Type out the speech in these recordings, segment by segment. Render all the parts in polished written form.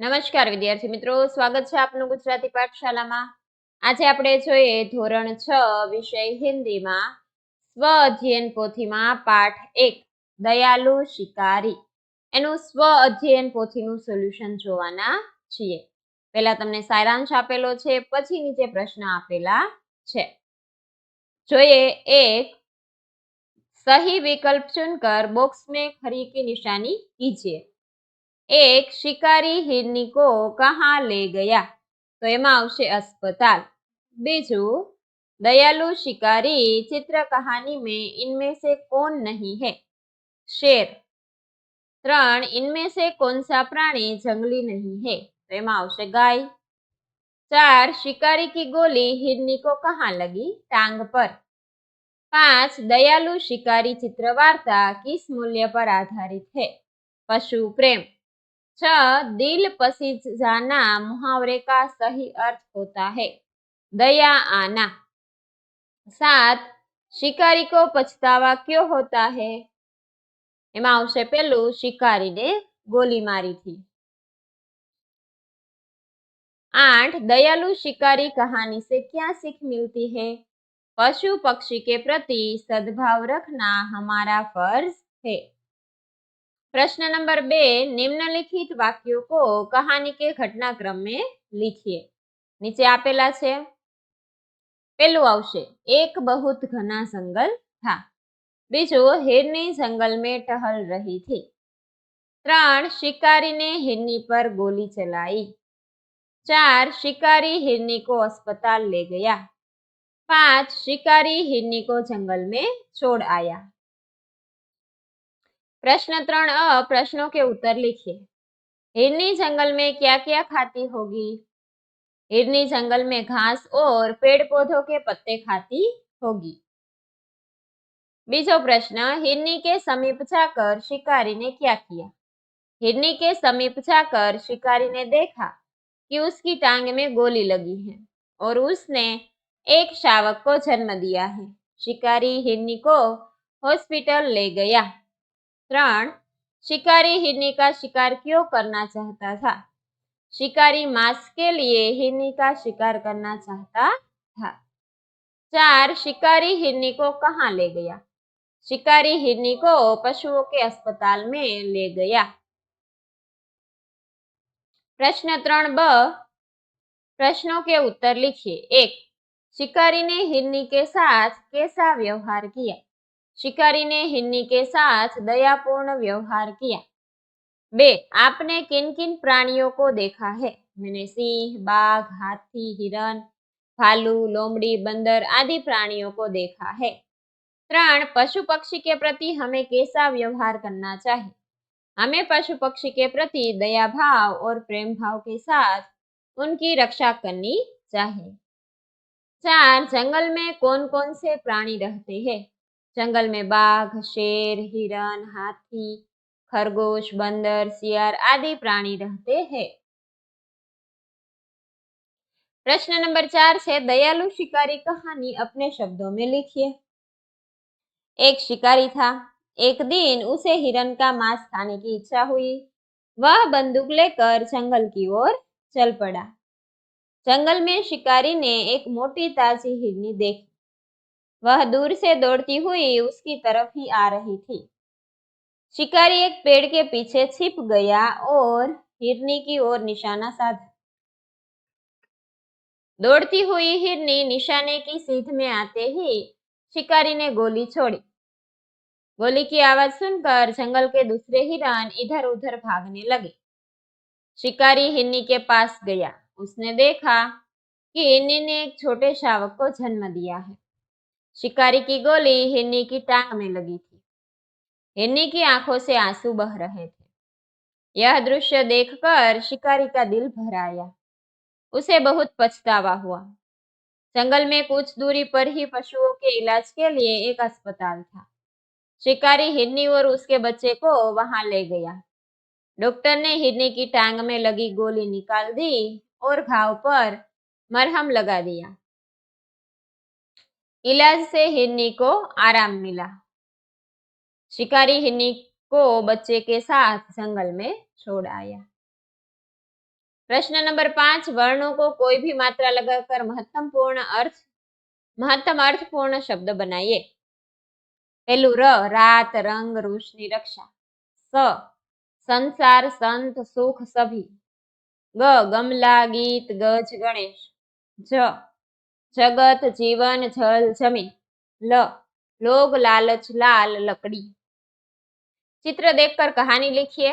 નમસ્કાર વિદ્યાર્થી મિત્રો, સ્વાગત છે આપનું ગુજરાતી પાઠશાલામાં। આજે આપણે જોઈએ ધોરણ 6 વિષય હિન્દીમાં સ્વ અધ્યયન પોથીમાં પાઠ 1 દયાલુ શિકારી એનું સ્વ અધ્યયન પોથીનું સોલ્યુશન જોવાના છીએ। પહેલા તમને સારાંશ આપેલો છે, પછી નીચે પ્રશ્ન આપેલા છે। જોઈએ एक सही विकल्प चुनकर बॉक्स में खरी की निशानी कीजिए। एक शिकारी हिरनी को कहाँ ले गया, तो एमां आवशे अस्पताल। बीजू दयालु शिकारी चित्र कहानी में इनमें से कौन नहीं है, शेर। 3 इनमें से कौन सा प्राणी जंगली नहीं है, तो एमां आवशे गाय। 4 शिकारी की गोली हिरनी को कहाँ लगी, टांग पर। 5 दयालु शिकारी चित्र वार्ता किस मूल्य पर आधारित है, पशु प्रेम। 6 दिल पसीज जाना मुहावरे का सही अर्थ होता है, दया आना। 7 शिकारी को पछतावा क्यों होता है, एमां आवशे पेलू शिकारी ने गोली मारी थी। 8 दयालु शिकारी कहानी से क्या सीख मिलती है, पशु पक्षी के प्रति सद्भाव रखना हमारा फर्ज है। प्रश्न नंबर 2 निम्नलिखित वाक्यों को कहानी के घटनाक्रम में लिखिए। नीचे आपेला छे। पेलू आवशे एक बहुत घना जंगल था। बीजू हिरनी जंगल में टहल रही थी। 3 शिकारी ने हिरनी पर गोली चलाई। 4 शिकारी हिरनी को अस्पताल ले गया। 5 शिकारी हिरनी को जंगल में छोड़ आया। प्रश्न 3 प्रश्नों के उत्तर लिखिए। हिरनी जंगल में क्या क्या खाती होगी, हिरनी जंगल में घास और पेड़ पौधों के पत्ते खाती होगी। बीजो प्रश्न हिरनी के समीप जाकर शिकारी ने क्या किया, हिरनी के समीप जाकर शिकारी ने देखा कि उसकी टांग में गोली लगी है और उसने एक शावक को जन्म दिया है। शिकारी हिरनी को हॉस्पिटल ले गया। 3 शिकारी हिरनी का शिकार क्यों करना चाहता था, शिकारी मांस के लिए हिरनी का शिकार करना चाहता था। 4 शिकारी हिरनी को कहाँ ले गया, शिकारी हिरनी को पशुओं के अस्पताल में ले गया। प्रश्न 3 ब प्रश्नों के उत्तर लिखिए। 1 शिकारी ने हिरनी के साथ कैसा व्यवहार किया, शिकारी ने हिरनी के साथ दयापूर्ण व्यवहार किया। 2 आपने किन किन प्राणियों को देखा है, मैंने सिंह, बाघ, हाथी, हिरण, भालू, लोमड़ी, बंदर आदि प्राणियों को देखा है। 3 पशु पक्षी के प्रति हमें कैसा व्यवहार करना चाहिए, हमें पशु पक्षी के प्रति दया भाव और प्रेम भाव के साथ उनकी रक्षा करनी चाहिए। 4 जंगल में कौन कौन से प्राणी रहते हैं, जंगल में बाघ, शेर, हिरण, हाथी, खरगोश, बंदर, सियार आदि प्राणी रहते हैं। प्रश्न नंबर 4 से दयालु शिकारी कहानी अपने शब्दों में लिखिए। एक शिकारी था, एक दिन उसे हिरण का मांस खाने की इच्छा हुई। वह बंदूक लेकर जंगल की ओर चल पड़ा। जंगल में शिकारी ने एक मोटी ताजी हिरनी देखी। वह दूर से दौड़ती हुई उसकी तरफ ही आ रही थी। शिकारी एक पेड़ के पीछे छिप गया और हिरनी की ओर निशाना साधा। दौड़ती हुई हिरनी निशाने की सीध में आते ही शिकारी ने गोली छोड़ी। गोली की आवाज सुनकर जंगल के दूसरे हिरण इधर उधर भागने लगे। शिकारी हिरनी के पास गया। उसने देखा कि हिरनी ने एक छोटे शावक को जन्म दिया है। शिकारी की गोली हिरनी की टांग में लगी थी। हिरनी की आंखों से आंसू बह रहे थे। यह दृश्य देखकर शिकारी का दिल भर आया। उसे बहुत पछतावा हुआ। जंगल में कुछ दूरी पर ही पशुओं के इलाज के लिए एक अस्पताल था। शिकारी हिरनी और उसके बच्चे को वहां ले गया। डॉक्टर ने हिरनी की टांग में लगी गोली निकाल दी और घाव पर मरहम लगा दिया। इलाज से हिरनी को आराम मिला। शिकारी हिरनी को बच्चे के साथ जंगल में छोड़ आया। प्रश्न नंबर 5, वर्णों को कोई भी मात्रा लगाकर महत्तम अर्थपूर्ण शब्द बनाइए। पहलू रात, रंग, रोशनी, रक्षा। संसार, संत, सुख, सभी। गमला, गीत, गज, गणेश। जगत, जीवन, जल, जमीन। लोग, लालच, लाल, लकड़ी। चित्र देखकर कहानी लिखिए।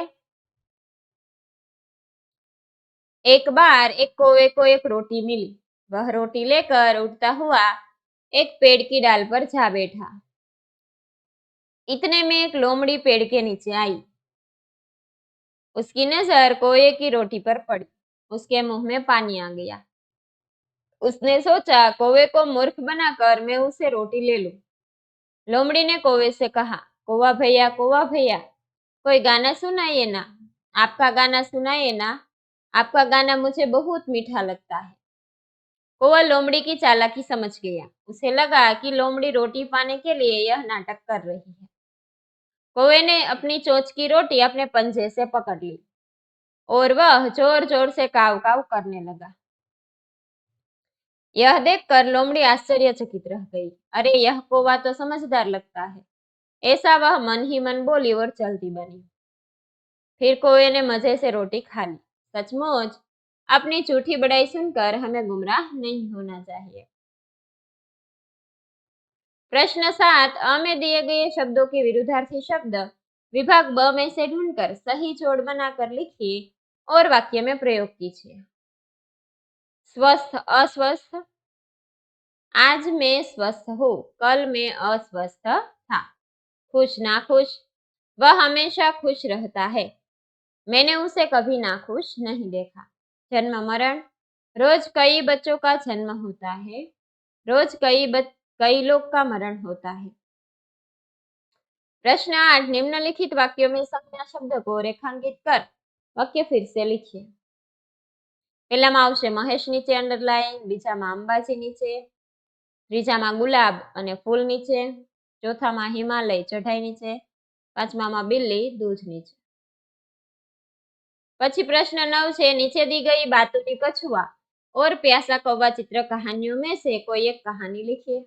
एक बार एक कौवे को एक रोटी मिली। वह रोटी लेकर उड़ता हुआ एक पेड़ की डाल पर जा बैठा। इतने में एक लोमड़ी पेड़ के नीचे आई। उसकी नजर कौवे की रोटी पर पड़ी। उसके मुंह में पानी आ गया। उसने सोचा, कौवे को मूर्ख बनाकर मैं उसे रोटी ले लूं। लोमड़ी ने कौवे से कहा, कौवा भैया, कोई गाना सुनाइए ना। आपका गाना सुनाइए ना। आपका गाना मुझे बहुत मीठा लगता है। कौवा लोमड़ी की चालाकी समझ गया। उसे लगा कि लोमड़ी रोटी पाने के लिए यह नाटक कर रही है। कौवे ने अपनी चोंच की रोटी अपने पंजे से पकड़ ली और वह जोर जोर से काव काव करने लगा। यह देखकर लोमड़ी आश्चर्यचकित रह गई। अरे, यह कौवा तो समझदार लगता है। ऐसा वह मन ही मन बोली और चलती बनी। फिर कौवे ने मजे से रोटी खा ली। सचमुच अपनी झूठी बड़ाई सुनकर हमें गुमराह नहीं होना चाहिए। प्रश्न 7, अ में दिए गए शब्दों के विरुद्धार्थी शब्द विभाग ब में से ढूंढकर सही जोड़ बनाकर लिखिए और वाक्य में प्रयोग कीजिए। स्वस्थ, अस्वस्थ। आज मैं स्वस्थ हूँ, कल मैं अस्वस्थ था। खुश, नाखुश। वह हमेशा खुश रहता है, मैंने उसे कभी नाखुश नहीं देखा। जन्म, मरण। रोज कई बच्चों का जन्म होता है, रोज कई लोग का मरण होता है। प्रश्न 8, निम्नलिखित वाक्यों में संज्ञा शब्द को रेखांकित कर वाक्य फिर से लिखिए। પહેલામાં આવશે મહેશ નીચે અંડરલાઈન, બીજામાં અંબાજી નીચે, ત્રીજામાં ગુલાબ અને ફૂલ નીચે, ચોથામાં હિમાલય ચઢાઈ નીચે, પાંચમામાં बिल्ली दूध नीचे। પછી પ્રશ્ન 9 છે, नीचे दी गई बातुनी कछुआ और प्यासा कौवा चित्र कहानियों में से कोई एक कहानी लिखिए।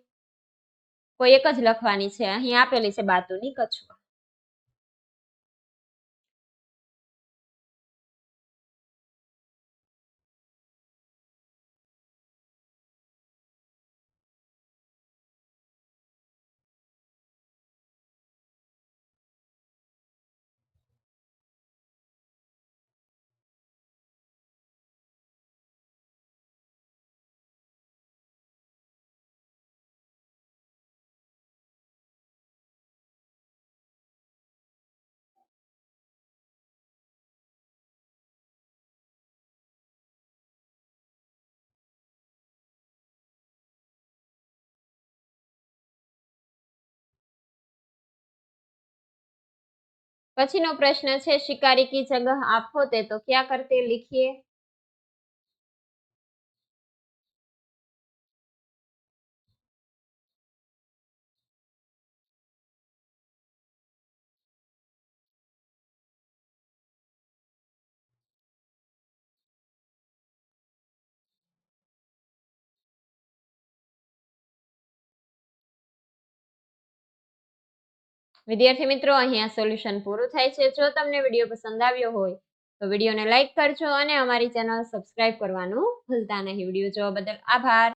કોઈ એક જ લખવાની છે। અહીં આપેલી છે બાતુની કછુઆ। પછીનો પ્રશ્ન છે, शिकारी की जगह आप होते तो क्या करते, लिखिए। વિદ્યાર્થી મિત્રો, અહીંયા સોલ્યુશન પૂરું થાય છે। જો તમને વિડીયો પસંદ આવ્યો હોય તો વિડીયોને લાઈક કરજો અને અમારી ચેનલ સબસ્ક્રાઇબ કરવાનું ભૂલતા નહીં। વિડીયો જોવા બદલ આભાર।